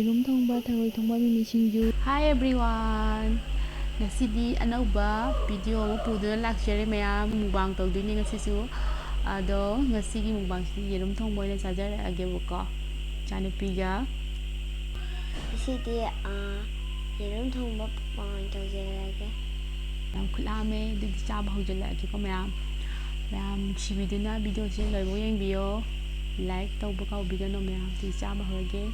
yerum thongba tharoi thongba mimi singju. Hi everyone. Ngasidi anauba video ama puduna lakjare mayam mukbang tawdoini ngasisu. Ado ngasigi mukbang si yerum thongba oina chajaragebo chanupiga. Sidi yerum thongba mukbang tawjarage. Yam khulame digi chaba hojjalage ko mayam sibiduna video se loibo yengbiyo. Like tawba kaubigano mayam digi chaba horage.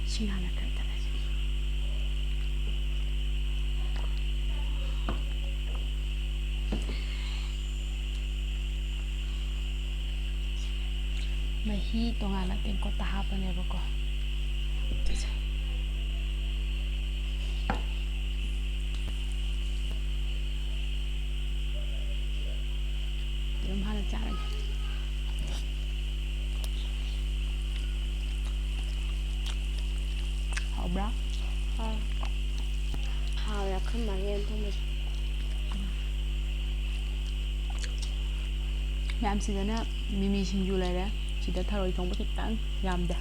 Singhala kara tarase. Mahi tongana tengkota hapanebako. Yerum hana charage. Haubra? Hawra khama yerum thongba. Mayam sidana mimi singju lere. Sida tharoi thongba kitang yamde.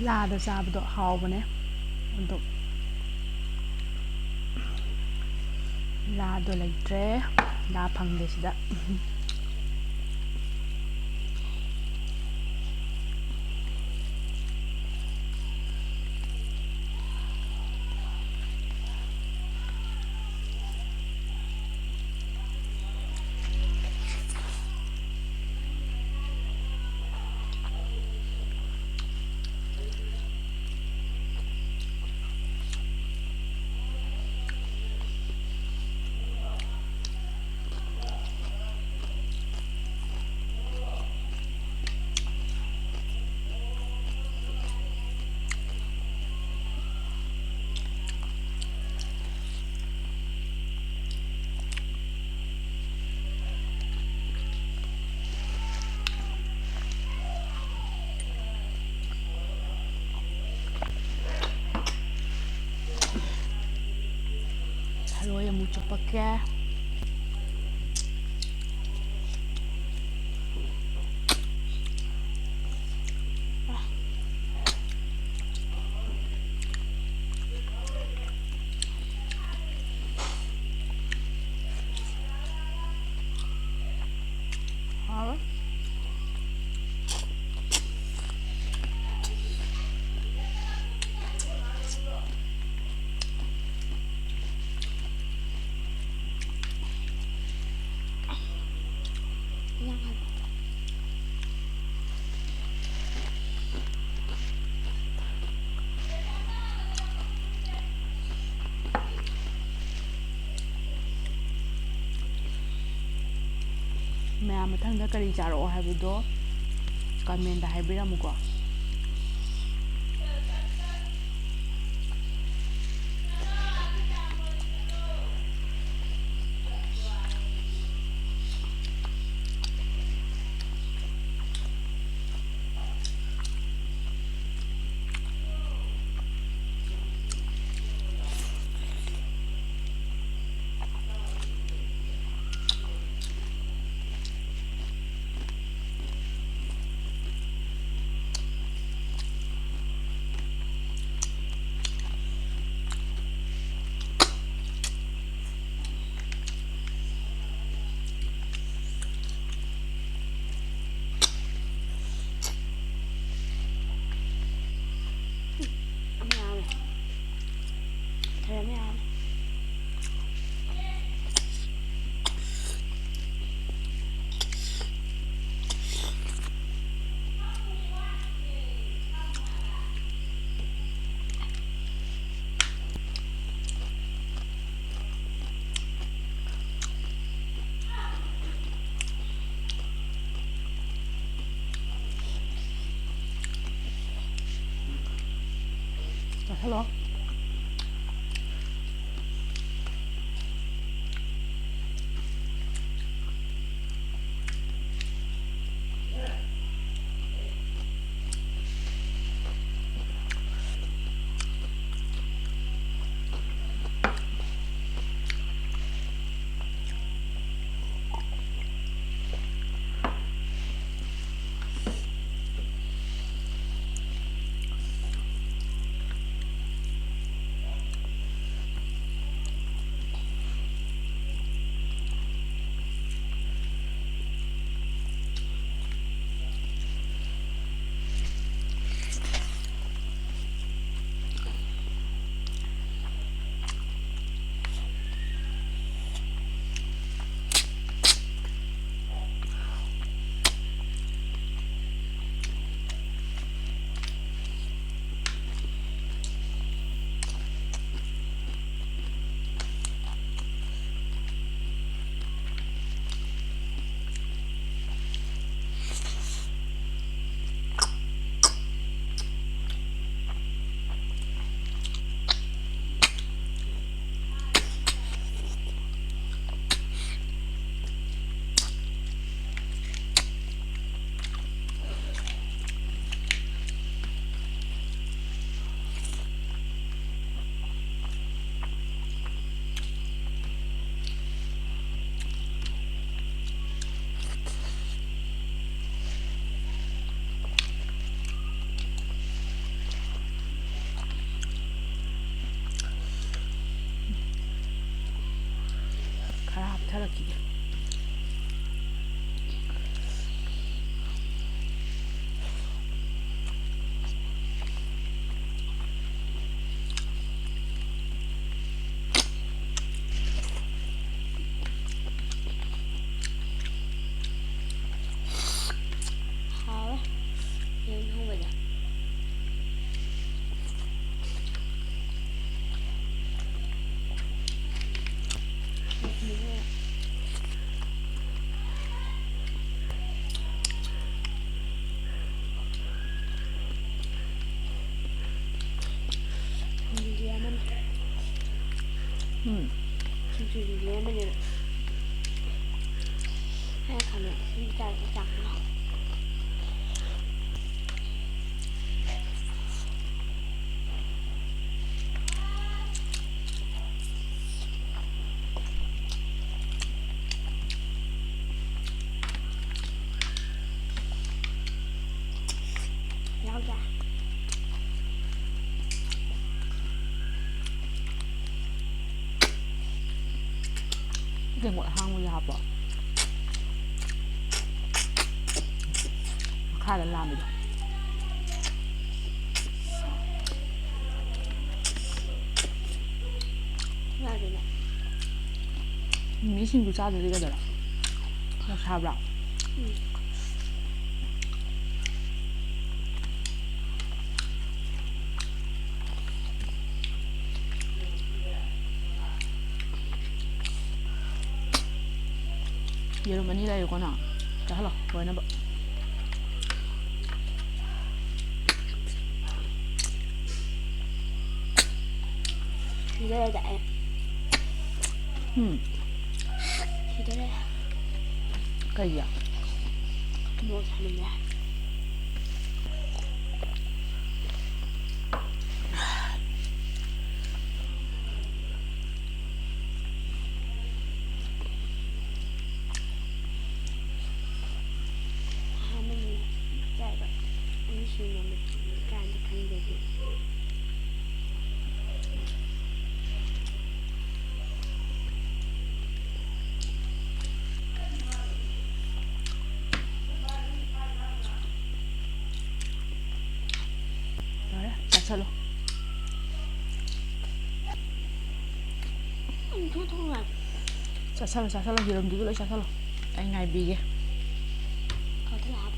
Lada sabdo haubane. Untuk lado laitre. La phangde sida. Tharoi amu chupake. Mayam mathangda kari charo haibudo comment da haibiramuko. ꯆꯥꯁꯜꯂꯣ. khá 합쳐라키게. 하와 얘는 통보자. 진짜 레몬을 하얗게 진짜 작아. 여기야. 이게 뭐 한국에 하봐. 카를 라미다. 여기네. 미신도 짜도 되겠더라. 나 잡라. yerum ani la yuko na. Dah lah, boleh nampak. 기다려야 돼. 기다려. Kayak. 뭐 사는 거야? 하면 짧아. 음식은 간직한 거지. Chalo. 통통한. Chalo yerum dulu lah chalo. Anh ngày bì kìa. 어떻게 하래?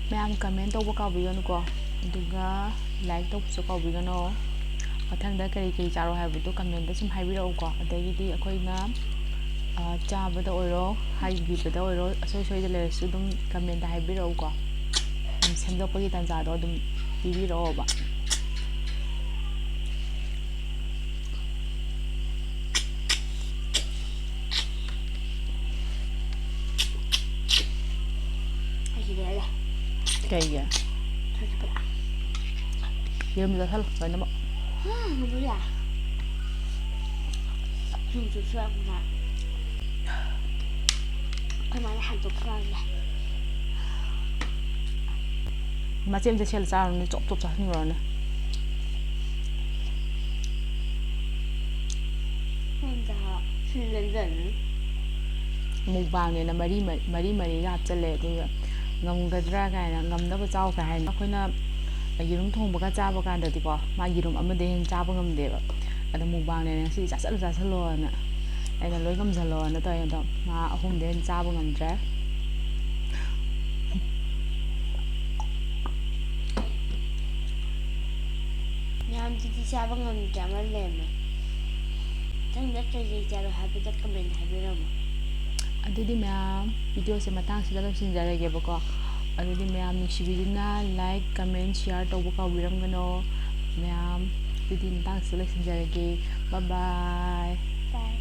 Ma'am comment tꯧꯕ ꯀꯥꯎꯕꯤꯒꯅꯨꯀꯣ ꯑꯗꯨꯒ like ꯇꯧꯕꯁꯨ ꯀꯥꯎꯕꯤꯒꯅꯨ ꯃꯊꯪꯗ ꯀꯔꯤ ꯆꯥꯔꯣ ꯍꯥꯏꯕꯗꯨ comment ꯁꯨꯝ ꯍꯥꯏꯕꯤꯔꯛꯎꯀꯣ ꯑꯗꯒꯤꯗꯤ ꯑꯩꯈꯣꯏꯅ ꯆꯥꯕꯗ ꯑꯣꯏꯔꯣ ꯍꯥꯏꯕꯤꯕꯗ ꯑꯣꯏꯔꯣ ꯑꯁꯣꯏ ꯁꯣꯏꯗ ꯂꯩꯔꯁꯨ ꯑꯗꯨꯝ ꯀꯃꯦꯟꯇ ꯍꯥꯏꯕꯤꯔꯛꯎꯀꯣ ꯁꯦꯝꯗꯣꯛꯄꯒꯤ ꯇꯥꯟꯖꯥꯗꯣ ꯑꯗꯨꯝ ꯄꯤꯕꯤꯔꯛꯑꯣꯕ ꯑꯁꯤꯗ ꯀꯩꯒꯤ ꯊꯣꯛꯄꯗ ꯌꯦꯔꯨꯝꯗ ꯆꯥꯁꯜꯂꯣ ꯂꯣꯏꯅꯃꯛ ꯃꯗꯨꯌꯥ ꯌꯨꯝꯁꯨ ꯁꯨꯔꯛꯄꯅ ꯑꯩꯈꯣꯏ ꯍꯟꯗꯣꯛꯈ꯭ꯔꯒꯦ ꯃꯆꯦꯠ ꯃꯆꯦꯠ ꯁꯦꯠꯂ ꯆꯥꯔꯨꯅꯦ ꯆꯣꯞ ꯆꯣꯞ ꯆꯥꯁꯤꯟꯈ꯭ꯔꯣꯅꯦ ꯃꯨꯛꯕꯥꯡꯅꯦꯅ ꯃꯔꯤꯒ ꯍꯥꯞꯆꯜꯂꯦ ꯑꯗꯨꯒ ꯉꯝꯒꯗ꯭ꯔꯥ ꯀꯥꯏꯅ ꯉꯝꯅꯕ ꯆꯥꯎ ꯀꯥꯏ ꯍꯥꯏꯅ ꯑꯩꯈꯣꯏꯅ ꯌꯦꯔꯨꯝ ꯊꯣꯡꯕꯒ ꯆꯥꯕ ꯀꯥꯟꯗꯗꯤꯀꯣ ꯃꯥ ꯌꯦꯔꯨꯝ ꯑꯃꯗꯩ ꯍꯦꯟꯅ ꯆꯥꯕ ꯉꯝꯗꯦꯕ ꯑꯗꯣ ꯃꯨꯛꯕꯥꯡꯅꯦꯅ ꯉꯁꯤꯗꯤ ꯆꯥꯁꯜꯂꯣꯅ ꯑꯩꯅ ꯂꯣꯏ ꯉꯝꯁꯜꯂꯣꯅ ꯇꯧꯋꯦ ꯑꯗꯣ ꯃꯥ ꯑꯍꯨꯝꯗꯩ ꯍꯦꯟꯅ ꯆꯥꯕ ꯉꯝꯗ꯭ꯔꯦ ꯃꯌꯥꯝꯁꯤꯗꯤ ꯆꯥꯕ ꯉꯝꯗ꯭ꯔꯦ ꯑꯃ ꯂꯩꯔꯝꯃꯦ ꯃꯊꯪꯗ ꯀꯩ ꯆꯥꯔꯣ ꯍꯥꯏꯕꯗ ꯀꯃꯦꯟ ꯍꯥꯏꯕꯤꯔꯝꯃꯣ ꯑꯗꯨꯗꯤ ꯃꯌꯥꯝ ꯚꯤꯗꯤꯑꯣꯁꯦ ꯃꯇꯥꯡꯁꯤꯗ ꯂꯣꯏꯁꯤꯟꯖꯔꯒꯦꯕꯀꯣ ꯑꯗꯨꯗꯤ ꯃꯌꯥꯝ ꯅꯨꯡꯁꯤꯕꯤꯗꯨꯅ ꯂꯥꯏꯛ ꯀꯃꯦꯟ ꯁꯤꯌꯥꯔ ꯇꯧꯕ ꯀꯥꯎꯕꯤꯔꯝꯒꯅꯣ ꯃꯌꯥꯝ ꯑꯗꯨꯗꯤ ꯃꯇꯥꯡꯁꯤꯗ ꯂꯣꯏꯁꯤꯟꯖꯔꯒꯦ ꯕꯥꯏ ꯕꯥꯏ ꯕꯥꯏ